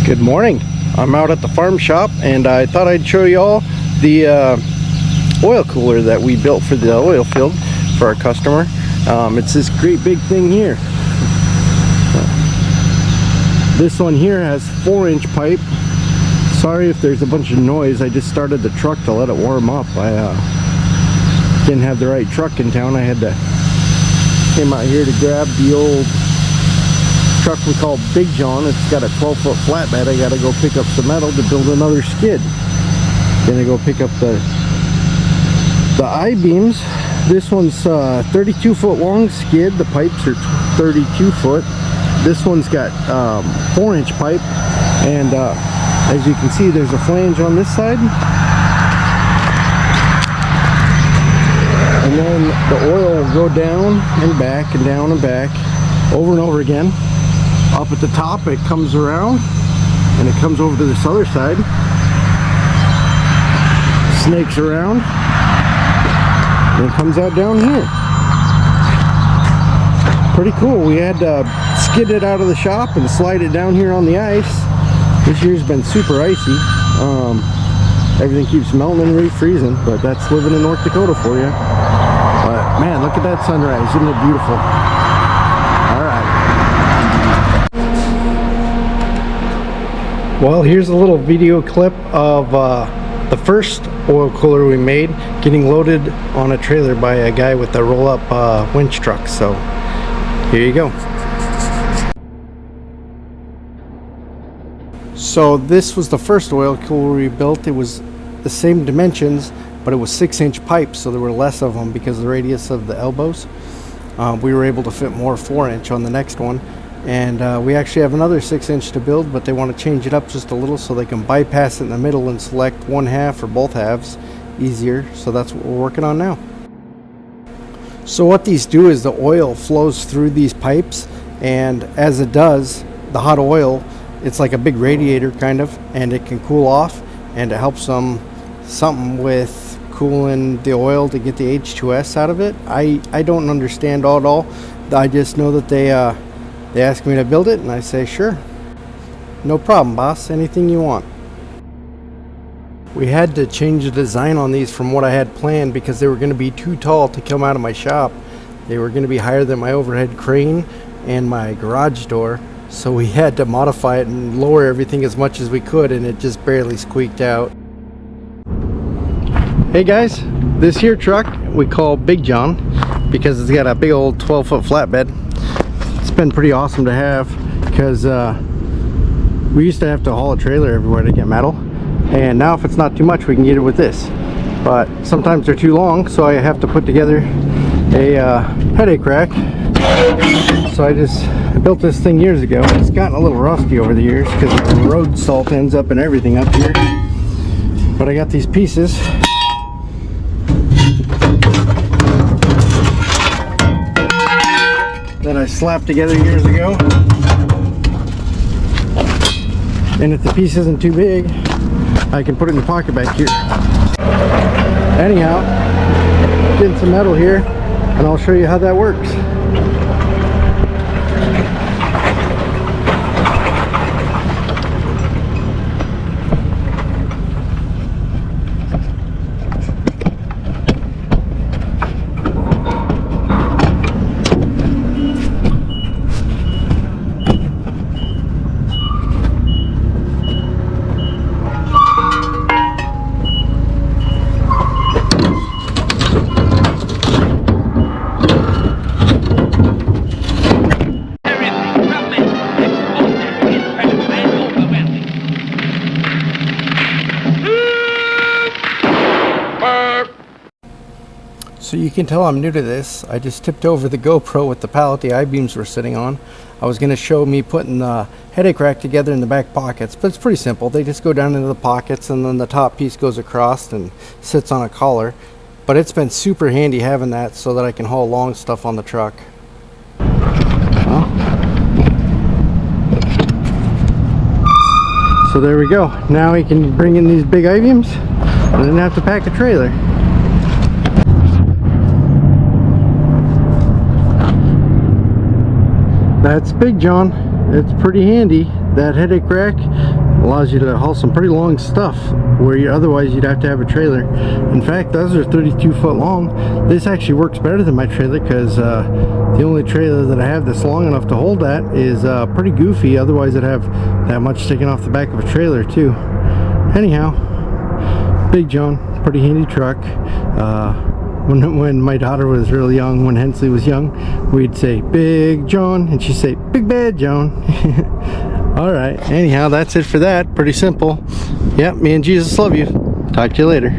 Good morning. I'm out at the farm shop and I thought I'd show you all the oil cooler that we built for the oil field for our customer. It's this great big thing here. This one here has 4-inch pipe. Sorry if there's a bunch of noise. I just started the truck to let it warm up. I didn't have the right truck in town. I had to came out here to grab the old truck we call Big John. It's got a 12-foot flatbed. I gotta go pick up some metal to build another skid. Gonna go pick up the I-beams. This one's 32-foot long skid. The pipes are 32 foot. This one's got 4-inch pipe, and as you can see, there's a flange on this side, and then the oil will go down and back and down and back over and over again. Up at the top it comes around and it comes over to this other side, snakes around, and it comes out down here. Pretty cool. We had to skid it out of the shop and slide it down here on the ice. This year's been super icy. Everything keeps melting and refreezing, but that's living in North Dakota for you. But man, look at that sunrise. Isn't it beautiful? Well, here's a little video clip of the first oil cooler we made getting loaded on a trailer by a guy with a roll-up winch truck. So here you go. So this was the first oil cooler we built. It was the same dimensions, but it was 6-inch pipes, so there were less of them because of the radius of the elbows. We were able to fit more 4-inch on the next one. And we actually have another 6-inch to build, but they want to change it up just a little so they can bypass it in the middle and select one half or both halves easier. So that's what we're working on now. So what these do is the oil flows through these pipes, and as it does, the hot oil, it's like a big radiator kind of, and it can cool off, and it helps them something with cooling the oil to get the H2S out of it. I don't understand all at all. I just know that they ask me to build it, and I say, sure. No problem, boss. Anything you want. We had to change the design on these from what I had planned because they were going to be too tall to come out of my shop. They were going to be higher than my overhead crane and my garage door. So we had to modify it and lower everything as much as we could, and it just barely squeaked out. Hey guys, this here truck we call Big John because it's got a big old 12-foot flatbed. It's been pretty awesome to have because we used to have to haul a trailer everywhere to get metal, and now if it's not too much we can get it with this, but sometimes they're too long, so I have to put together a headache rack. So I built this thing years ago. It's gotten a little rusty over the years because the road salt ends up in everything up here, but I got these pieces that I slapped together years ago, and if the piece isn't too big I can put it in the pocket back here. Anyhow, getting some metal here and I'll show you how that works. So you can tell I'm new to this. I just tipped over the GoPro with the pallet the I-beams were sitting on. I was going to show me putting the headache rack together in the back pockets, but it's pretty simple. They just go down into the pockets and then the top piece goes across and sits on a collar. But it's been super handy having that so that I can haul long stuff on the truck. So there we go. Now we can bring in these big I-beams and then have to pack a trailer. That's Big John. it's pretty handy. That headache rack allows you to haul some pretty long stuff where otherwise you'd have to have a trailer. In fact, those are 32 foot long. This actually works better than my trailer because the only trailer that I have that's long enough to hold that is pretty goofy. Otherwise I'd have that much sticking off the back of a trailer too. Anyhow, Big John, pretty handy truck. When my daughter was really young, when Hensley was young, we'd say Big John and she'd say Big Bad John. Alright, anyhow, that's it for that. Pretty simple. Yep, me and Jesus love you. Talk to you later.